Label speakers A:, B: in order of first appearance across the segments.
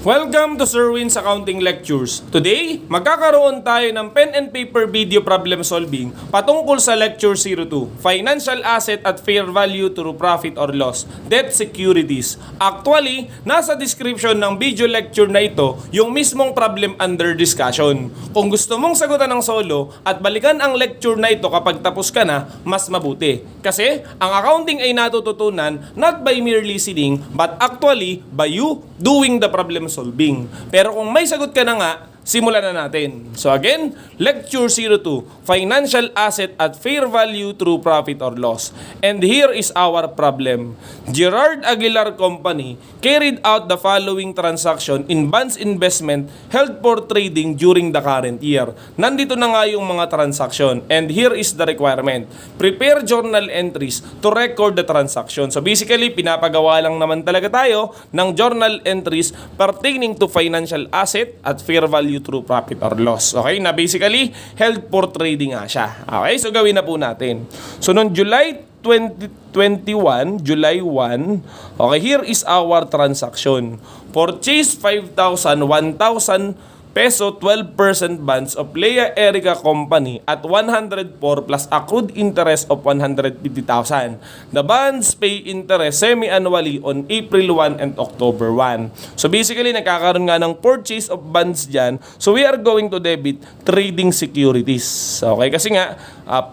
A: Welcome to Sir Win's Accounting Lectures. Today, magkakaroon tayo ng pen and paper video problem solving patungkol sa Lecture 02, Financial Asset at Fair Value through Profit or Loss, Debt Securities. Actually, nasa description ng video lecture na ito yung mismong problem under discussion. Kung gusto mong sagutan ng solo at balikan ang lecture na ito kapag tapos ka na, mas mabuti. Kasi, ang accounting ay natututunan not by mere listening but actually by you doing the problem solving. Pero kung may sagot ka na nga, simulan na natin. So again, Lecture 02, Financial Asset at Fair Value through Profit or Loss. And here is our problem. Gerard Aguilar Company carried out the following transaction in bonds investment held for trading during the current year. Nandito na nga yung mga transaction. And here is the requirement. Prepare journal entries to record the transaction. So basically, pinapagawa lang naman talaga tayo ng journal entries pertaining to financial asset at fair value through profit or loss. Okay, na basically held for trading nga siya. Okay, so gawin na po natin. So noong July 2021, July 1, okay, here is our transaction. Purchase 5,000, 1,000 peso 12% bonds of Lea Erica Company at 104 plus accrued interest of 150,000. The bonds pay interest semi-annually on April 1 and October 1. So basically, nagkakaroon nga ng purchase of bonds dyan. So we are going to debit trading securities. Okay, kasi nga,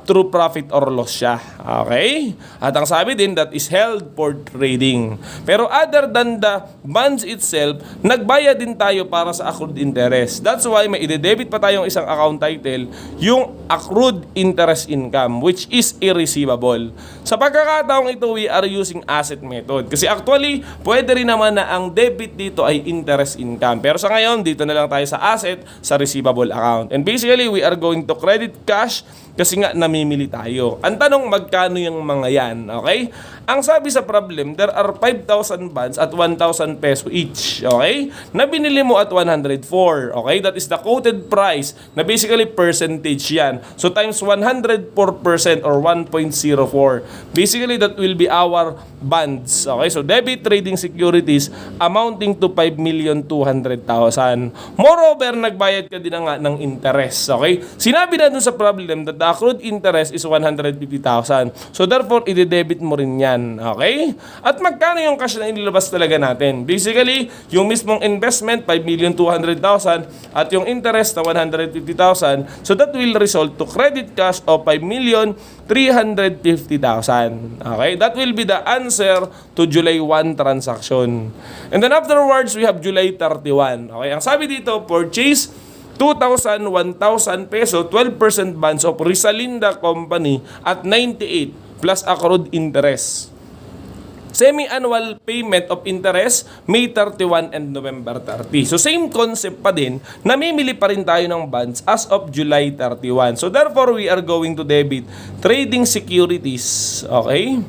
A: through profit or loss siya. Okay? At ang sabi din, that is held for trading. Pero other than the bonds itself, nagbayad din tayo para sa accrued interest. That's why may i-debit pa tayong isang account title, yung accrued interest income, which is irreceivable. Sa pagkakataong ito, we are using asset method. Kasi actually, pwede rin naman na ang debit dito ay interest income. Pero sa ngayon, dito na lang tayo sa asset, sa receivable account. And basically, we are going to credit cash kasi nga namimili tayo. Ang tanong, magkano yung mga yan? Okay? Ang sabi sa problem, there are 5,000 bonds at 1,000 peso each. Okay? Na binili mo at 104. Okay? That is the quoted price na basically percentage yan. So times 104% or 1.04. Basically, that will be our bonds. Okay? So debit trading securities amounting to 5,200,000. Moreover, nagbayad ka din na nga ng interest. Okay? Sinabi na dun sa problem that the accrued interest is 150,000. So therefore, i-debit mo rin yan. Okay? At magkano yung cash na inilabas talaga natin? Basically, yung mismong investment, 5,200,000 at yung interest na 150,000. So that will result to credit cash of 5,350,000. Okay? That will be the answer to July 1 transaction. And then afterwards, we have July 31. Okay? Ang sabi dito, purchase 2,000, 1,000 peso, 12% bonds of Rizalinda Company at 98 plus accrued interest. Semi-annual payment of interest, May 31 and November 30. So same concept pa din, namimili pa rin tayo ng bonds as of July 31. So therefore, we are going to debit trading securities. Okay?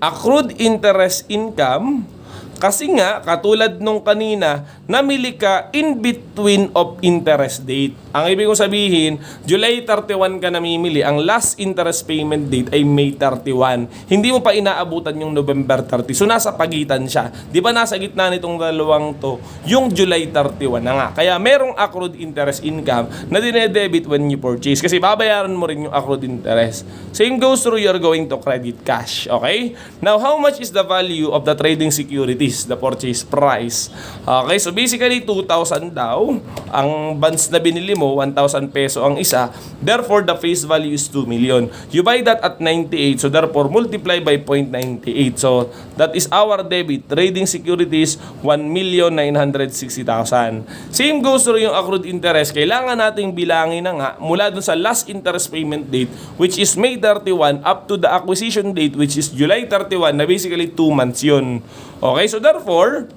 A: Accrued interest income. Kasi nga, katulad nung kanina, namili ka in between of interest date. Ang ibig kong sabihin, July 31 ka namimili. Ang last interest payment date ay May 31. Hindi mo pa inaabutan yung November 30. So, nasa pagitan siya. Di ba nasa gitna nitong dalawang to, yung July 31 na nga. Kaya merong accrued interest income na dinedebit when you purchase. Kasi babayaran mo rin yung accrued interest. Same goes through, you're going to credit cash. Okay? Now, how much is the value of the trading securities? The purchase price. Okay, so basically 2,000 daw. Ang bonds na binili mo, 1,000 peso ang isa. Therefore, the face value is 2 million. You buy that at 98. So therefore, multiply by 0.98. So that is our debit. Trading securities, 1,960,000. Same goes through yung accrued interest. Kailangan nating bilangin na nga mula dun sa last interest payment date, which is May 31, up to the acquisition date, which is July 31, na basically 2 months yun. Okay, so therefore,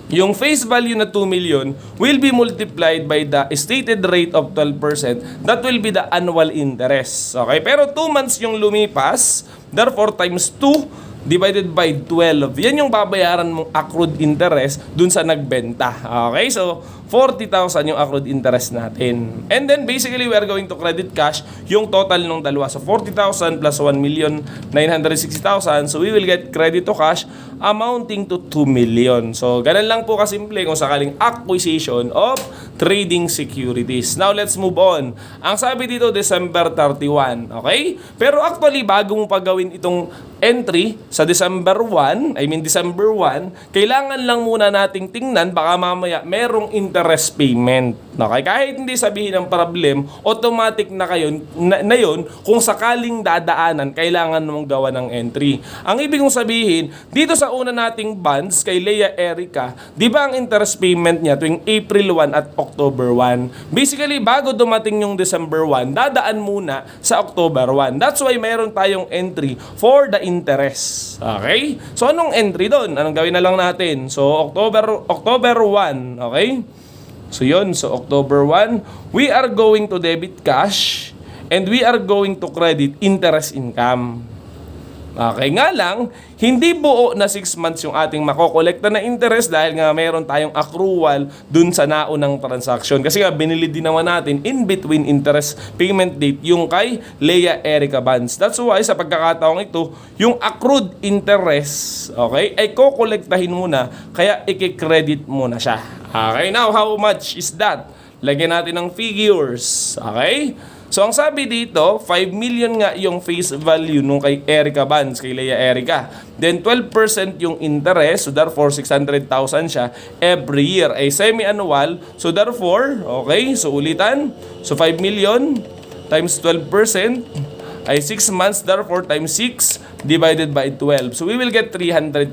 A: yung face value na 2 million will be multiplied by the stated rate of 12%. That will be the annual interest. Okay, pero 2 months yung lumipas. Therefore, times 2 divided by 12. Yan yung babayaran mong accrued interest dun sa nagbenta. Okay? So, 40,000 yung accrued interest natin. And then, basically, we are going to credit cash yung total ng dalawa. So, 40,000 plus 1,960,000. So, we will get credit to cash amounting to 2 million. So, ganun lang po kasimple kung sakaling acquisition of trading securities. Now, let's move on. Ang sabi dito, December 31. Okay? Pero actually, bago mo pagawin itong entry sa December 1, December 1, kailangan lang muna nating tingnan, baka mamaya merong interest payment. Okay? Kahit hindi sabihin ng problem, automatic na kayo na yun, kung sakaling dadaanan, kailangan mong gawa ng entry. Ang ibig kong sabihin, dito sa una nating bonds kay Leia Erica, di ba ang interest payment niya tuwing April 1 at October 1? Basically, bago dumating yung December 1, dadaan muna sa October 1. That's why mayroon tayong entry for the interest. Okay? So, anong entry doon? Anong gawin na lang natin? So, October 1. Okay? So, yun. So, October 1, we are going to debit cash and we are going to credit interest income. Okay nga lang, hindi buo na 6 months yung ating makokolekta na interest dahil nga mayroon tayong accrual dun sa naunang transaction. Kasi nga binili din naman natin in between interest payment date yung kay Leia Erica bonds. That's why sa pagkakataong ito, yung accrued interest, okay, ay kokolektahin muna kaya i-credit muna siya. Okay, now how much is that? Lagyan natin ng figures. Okay? So, ang sabi dito, 5 million nga yung face value nung kay Erica bonds, kay Leia Erica. Then, 12% yung interest. So, therefore, 600,000 siya every year. Ay semi-annual. So, therefore, okay, so ulitan. So, 5 million times 12% ay 6 months. Therefore, times 6 divided by 12. So, we will get 300,000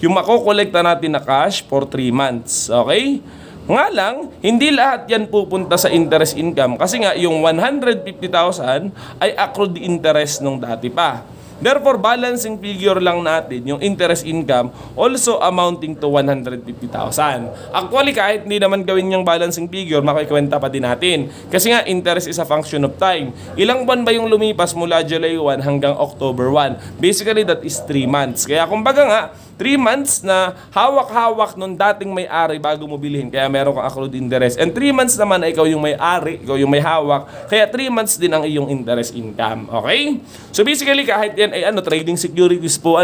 A: yung makokolekta natin na cash for 3 months. Okay? Nga lang, hindi lahat yan pupunta sa interest income kasi nga yung 150,000 ay accrued interest nung dati pa. Therefore, balancing figure lang natin yung interest income also amounting to 150,000. Actually, kahit hindi naman gawin yung balancing figure, makikwenta pa din natin. Kasi nga, interest is a function of time. Ilang buwan ba yung lumipas mula July 1 hanggang October 1? Basically, that is 3 months. Kaya kumbaga nga, 3 months na hawak-hawak nung dating may-ari bago mo bilhin. Kaya meron kang accrued interest. And 3 months naman na ikaw yung may-ari, ikaw yung may hawak. Kaya 3 months din ang iyong interest income. Okay? So basically, kahit yan ay trading securities po,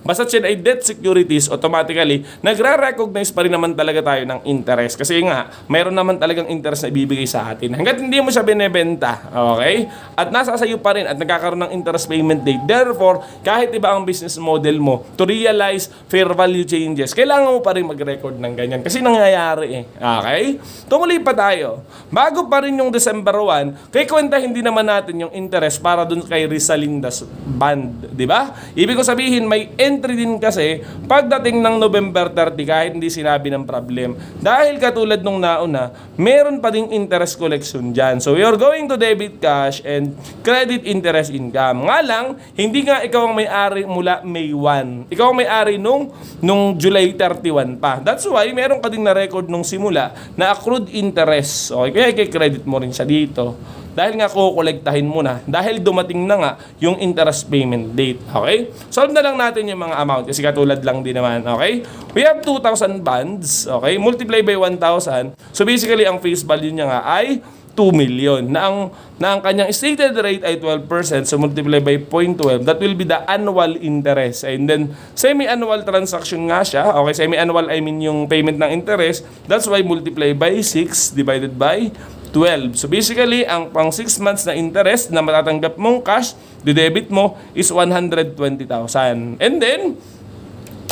A: basta yan ay debt securities, automatically, nagre-recognize pa rin naman talaga tayo ng interest. Kasi nga, mayroon naman talagang interest na ibibigay sa atin. Hanggat hindi mo siya binebenta. Okay? At nasa sayo pa rin at nagkakaroon ng interest payment date. Therefore, kahit iba ang business model mo, to realize fair value changes, kailangan mo pa rin mag-record ng ganyan. Kasi nangyayari Okay? Tumuloy pa tayo. Bago pa rin yung December 1, kay kwenta hindi naman natin yung interest para dun kay Risalinda's bond. Diba? Ibig ko sabihin, may entry din kasi pagdating ng November 30 kahit hindi sinabi ng problem. Dahil katulad nung nauna, meron pa ding interest collection dyan. So, we are going to debit cash and credit interest income. Nga lang, hindi nga ikaw ang may-ari mula May 1. Ikaw ang may-ari nung July 31 pa. That's why meron ka din na record nung simula na accrued interest. Okay, kaya i-credit mo rin siya dito. Dahil nga kukolektahin mo na. Dahil dumating na nga yung interest payment date. Okay? Solve na lang natin yung mga amount kasi katulad lang din naman. Okay? We have 2,000 bonds. Okay? Multiply by 1,000. So basically, ang face value niya nga ay 2 million. Na ang kanyang stated rate ay 12%. So multiply by 0.12. That will be the annual interest. And then, semi-annual transaction nga siya. Okay? Semi-annual, I mean yung payment ng interest. That's why multiply by 6 divided by 12. So basically, ang pang 6 months na interest na matatanggap mong cash, debit mo is 120,000. And then,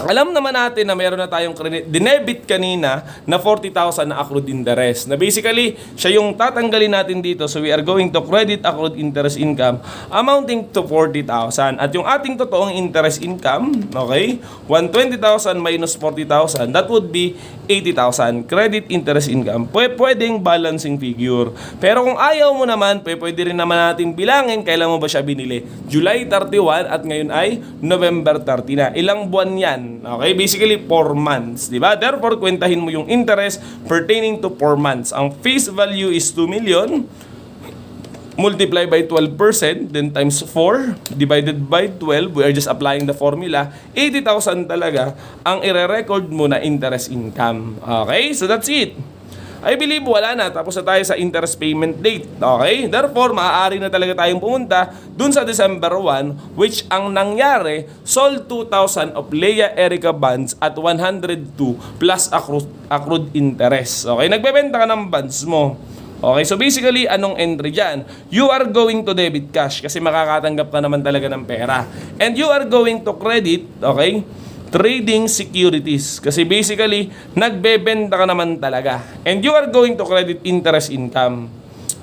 A: alam naman natin na meron na tayong dinebit kanina na 40,000 na accrued interest. Na basically, siya yung tatanggalin natin dito. So we are going to credit accrued interest income amounting to 40,000. At yung ating totoong interest income, okay, 120,000 minus 40,000, that would be 80,000. Credit interest income. Pwedeng balancing figure. Pero kung ayaw mo naman, pwede rin naman natin bilangin kailan mo ba siya binili. July 31 at ngayon ay November 30 na. Ilang buwan yan? Okay, basically 4 months, di ba? Therefore, kwentahin mo yung interest pertaining to 4 months. Ang face value is 2 million. multiply by 12%, then times 4, divided by 12, we are just applying the formula, 80,000 talaga ang ire-record mo na interest income. Okay? So that's it. I believe wala na. Tapos na tayo sa interest payment date. Okay? Therefore, maaari na talaga tayong pumunta dun sa December 1, which ang nangyari, sold 2,000 of Leia Erica bonds at 102 plus accrued interest. Okay? Nagbebenta ka ng bonds mo. Okay, so basically, anong entry dyan? You are going to debit cash kasi makakatanggap ka naman talaga ng pera. And you are going to credit, okay, trading securities. Kasi basically, nagbebenta ka naman talaga. And you are going to credit interest income.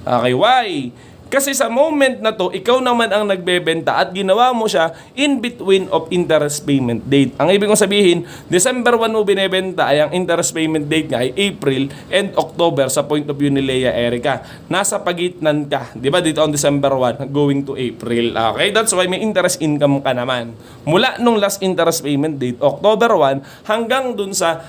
A: Okay, why? Kasi sa moment na to, ikaw naman ang nagbebenta at ginawa mo siya in between of interest payment date. Ang ibig kong sabihin, December 1 mo binebenta ay ang interest payment date nga ay April and October sa point of view ni Leia Erica. Nasa pagitnan ka, di ba, dito on December 1 going to April. Okay, that's why may interest income ka naman. Mula nung last interest payment date, October 1, hanggang dun sa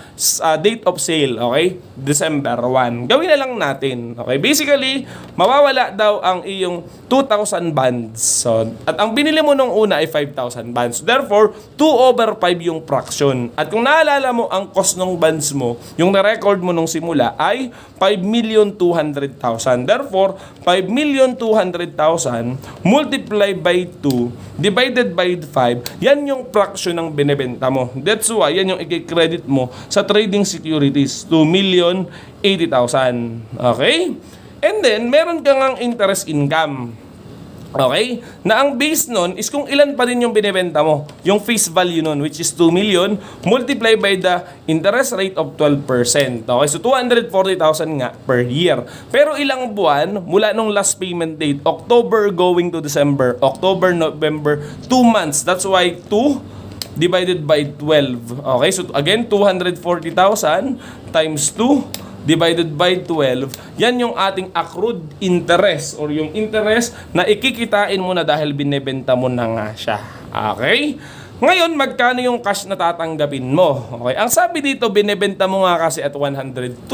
A: date of sale, okay, December 1. Gawin na lang natin. Okay, basically, mawawala daw ang iyong 2,000 bonds. So, at ang binili mo nung una ay 5,000 bonds. Therefore, 2/5 yung fraction. At kung naalala mo, ang cost ng bonds mo, yung na-record mo nung simula ay 5,200,000. Therefore, 5,200,000 multiply by 2 divided by 5, yan yung fraction ng binebenta mo. That's why, yan yung i-credit mo sa trading securities, 2,080,000. Okay? And then, meron ka ngang interest income. Okay? Na ang base nun is kung ilan pa rin yung binibenta mo. Yung face value nun, which is 2 million, multiply by the interest rate of 12%. Okay? So, 240,000 nga per year. Pero ilang buwan, mula nung last payment date, October going to December, October, November, 2 months. That's why 2 divided by 12. Okay? So, again, 240,000 times 2 divided by 12, yan yung ating accrued interest or yung interest na ikikitain mo na dahil binebenta mo na nga siya. Okay? Ngayon, magkano yung cash na tatanggapin mo? Okay? Ang sabi dito, binebenta mo nga kasi at 102.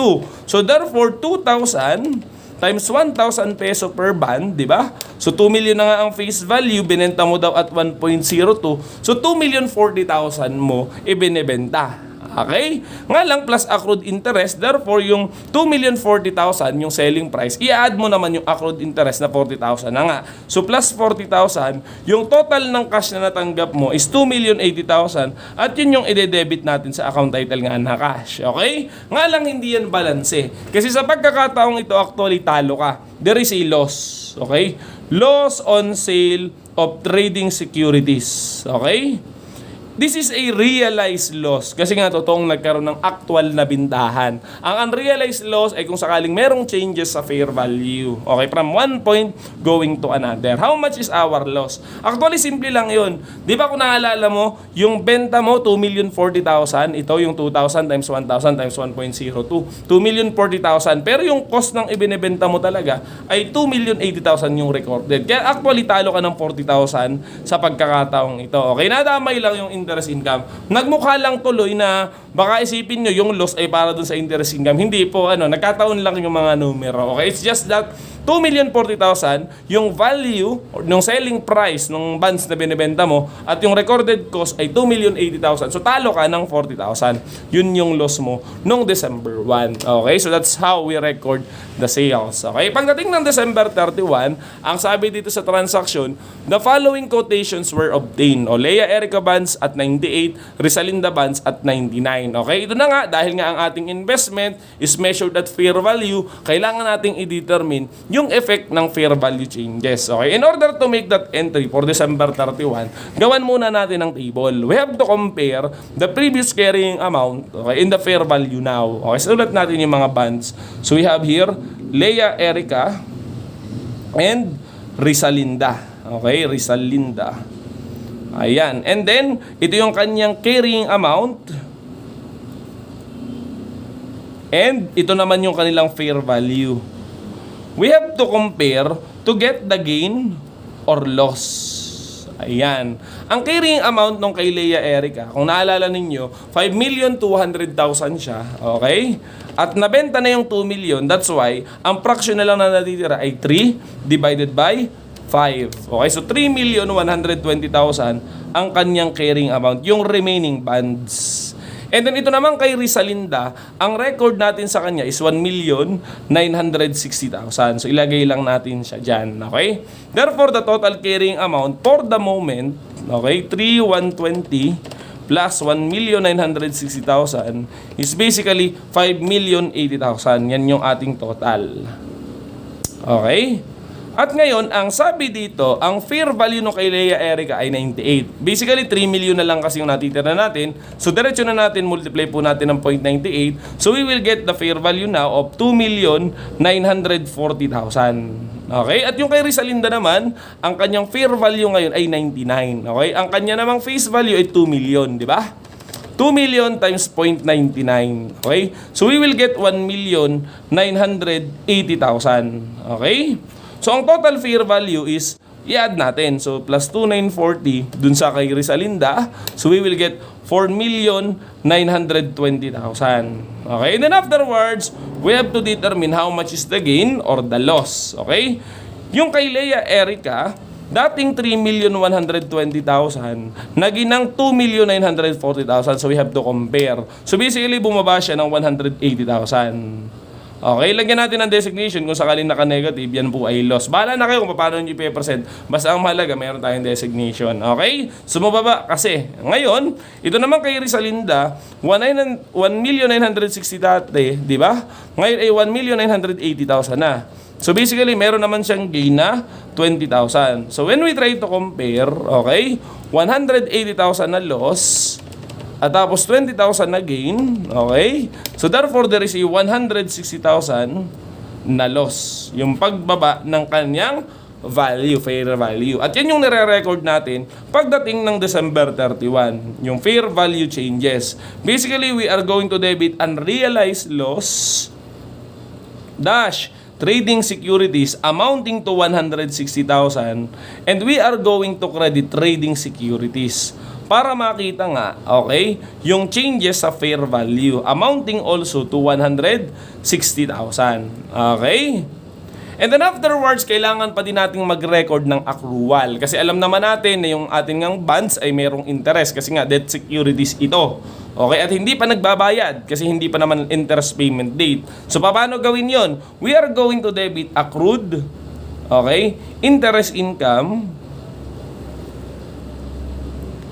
A: So, therefore, 2,000 times 1,000 peso per bond, di ba? So, 2 million na nga ang face value, binenta mo daw at 1.02. So, 2,040,000 mo ibinebenta. Okay? Nga lang plus accrued interest, therefore yung 2,040,000 yung selling price, i-add mo naman yung accrued interest na 40,000 na nga. So plus 40,000, yung total ng cash na natanggap mo is 2,080,000 at yun yung i-debit natin sa account title nga na cash. Okay? Nga lang hindi yan balance. Kasi sa pagkakataong ito actually talo ka. There is a loss. Okay? Loss on sale of trading securities. Okay? This is a realized loss. Kasi nga, totoong nagkaroon ng actual na bintahan. Ang unrealized loss ay kung sakaling merong changes sa fair value. Okay, from one point going to another. How much is our loss? Actually, simple lang yun. Di ba kung naalala mo, yung benta mo, 2,040,000. Ito yung 2,000 times 1,000 times 1.02. 2,040,000. Pero yung cost ng ibinebenta mo talaga ay 2,080,000 yung recorded. Kaya actually, talo ka ng 40,000 sa pagkakataong ito. Okay, nadamay lang yung interest income. Nagmukha lang tuloy na baka isipin nyo yung loss ay para dun sa interest income. Hindi po, nagkataon lang yung mga numero. Okay? It's just that 2,040,000 yung value or yung selling price ng bonds na binibenta mo at yung recorded cost ay 2,080,000. So talo ka ng 40,000. Yun yung loss mo nung December 1. Okay? So that's how we record the sales. Okay? Pagdating ng December 31, ang sabi dito sa transaction, the following quotations were obtained. O Leia Erica bonds at 98, Risalinda bonds at 99. Okay? Ito na nga, dahil nga ang ating investment is measured at fair value, kailangan nating i-determine yung effect ng fair value changes. Okay? In order to make that entry for December 31, gawan muna natin ang table. We have to compare the previous carrying amount, okay, in the fair value now. Okay? So, ulit natin yung mga bonds. So, we have here Leia Erica and Risalinda. Okay? Risalinda. Ayan. And then, ito yung kanyang carrying amount. And ito naman yung kanilang fair value. We have to compare to get the gain or loss. Ayan. Ang carrying amount nung kay Leia Erica, kung naalala ninyo, 5,200,000 siya. Okay? At nabenta na yung 2 million. That's why, ang fraction na lang na natitira ay 3 divided by 5. Okay? So, 3,120,000 ang kanyang carrying amount. Yung remaining bonds. And then ito naman kay Rizalinda, ang record natin sa kanya is 1,960,000. So ilagay lang natin siya dyan. Okay? Therefore, the total carrying amount for the moment, okay, 3,120 plus 1,960,000 is basically 5,080,000. Yan yung ating total. Okay? At ngayon, ang sabi dito, ang fair value no kay Leia Erica ay 98. Basically, 3 million na lang kasi yung natitira natin. So, diretso na natin, multiply po natin ng 0.98. So, we will get the fair value now of 2,940,000. Okay? At yung kay Rizalinda naman, ang kanyang fair value ngayon ay 99. Okay? Ang kanya namang face value ay 2 million, di ba? 2 million times 0.99. Okay? So, we will get 1,980,000. Okay? So, ang total fair value is, i-add natin. So, plus 2,940 dun sa kay Rizalinda. So, we will get 4,920,000. Okay? And then afterwards, we have to determine how much is the gain or the loss. Okay? Yung kay Leia Erica, dating 3,120,000, naging ng 2,940,000. So, we have to compare. So, basically, bumaba siya ng 180,000. Okay, lagyan natin ng designation kung sakaling naka-negative, yan po ay loss. Bahala na kayo kung paano nyo i-present. Basta ang mahalaga, mayroon tayong designation. Okay? Sumababa kasi. Ngayon, ito naman kay Rizalinda, 1,960,000 dati, di ba? Ngayon ay 1,980,000 na. So basically, meron naman siyang gain na 20,000. So when we try to compare, okay, 180,000 na loss, at tapos 20,000 na gain, okay? So therefore, there is a 160,000 na loss. Yung pagbaba ng kanyang value, fair value. At yan yung nire-record natin pagdating ng December 31. Yung fair value changes. Basically, we are going to debit unrealized loss dash trading securities amounting to 160,000 and we are going to credit trading securities. Para makita nga, okay, yung changes sa fair value amounting also to 160,000. Okay? And then afterwards, kailangan pa din nating mag-record ng accrual. Kasi alam naman natin na yung ating ngang bonds ay mayroong interest. Kasi nga, debt securities ito. Okay? At hindi pa nagbabayad kasi hindi pa naman interest payment date. So, paano gawin yon? We are going to debit accrued, okay, interest income,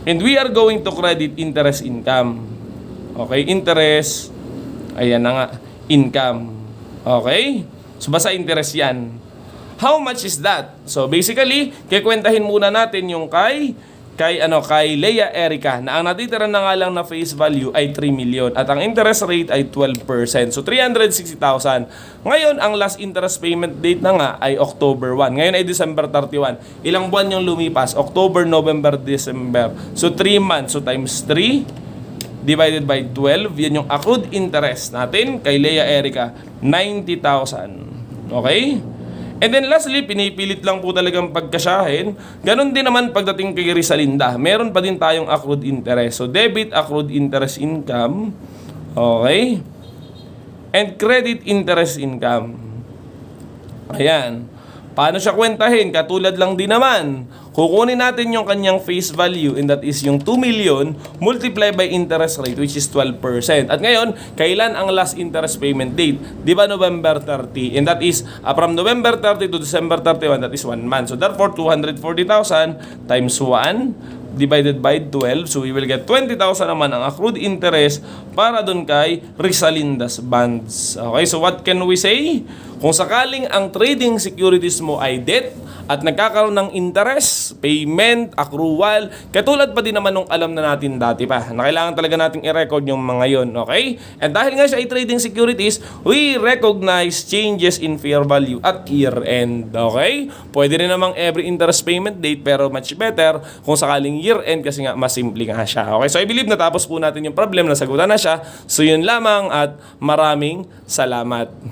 A: and we are going to credit interest income. Okay? Interest, ayan na nga, income. Okay? So, basta interest yan. How much is that? So, basically, kikwentahin muna natin yung kay Leia Erica na ang natitira na nga lang na face value ay 3 million at ang interest rate ay 12%. So 360,000. Ngayon, ang last interest payment date na nga ay October 1. Ngayon ay December 31. Ilang buwan yung lumipas? October, November, December. So 3 months. So times 3 divided by 12. Yan yung accrued interest natin kay Leia Erica. 90,000. Okay? And then lastly, pinipilit lang po talagang pagkasyahin. Ganon din naman pagdating kay Rizalinda. Meron pa din tayong accrued interest. So, debit accrued interest income. Okay? And credit interest income. Ayan. Paano siya kwentahin? Katulad lang din naman. Kukunin natin yung kanyang face value and that is yung 2 million multiply by interest rate which is 12%. At ngayon, kailan ang last interest payment date? Di ba November 30? And that is from November 30 to December 31, that is 1 month. So therefore, 240,000 times 1 divided by 12. So we will get 20,000 naman ang accrued interest para dun kay Rizalinda's bonds. Okay, so what can we say? Kung sakaling ang trading securities mo ay debt at nagkakaroon ng interest, payment, accrual, katulad pa din naman nung alam na natin dati pa, na kailangan talaga nating i-record yung mga yon, okay? And dahil nga siya ay trading securities, we recognize changes in fair value at year-end, okay? Pwede rin namang every interest payment date, pero much better kung sakaling year-end kasi nga mas simple nga siya, okay? So I believe natapos po natin yung problem, nasagutan na siya. So yun lamang at maraming salamat.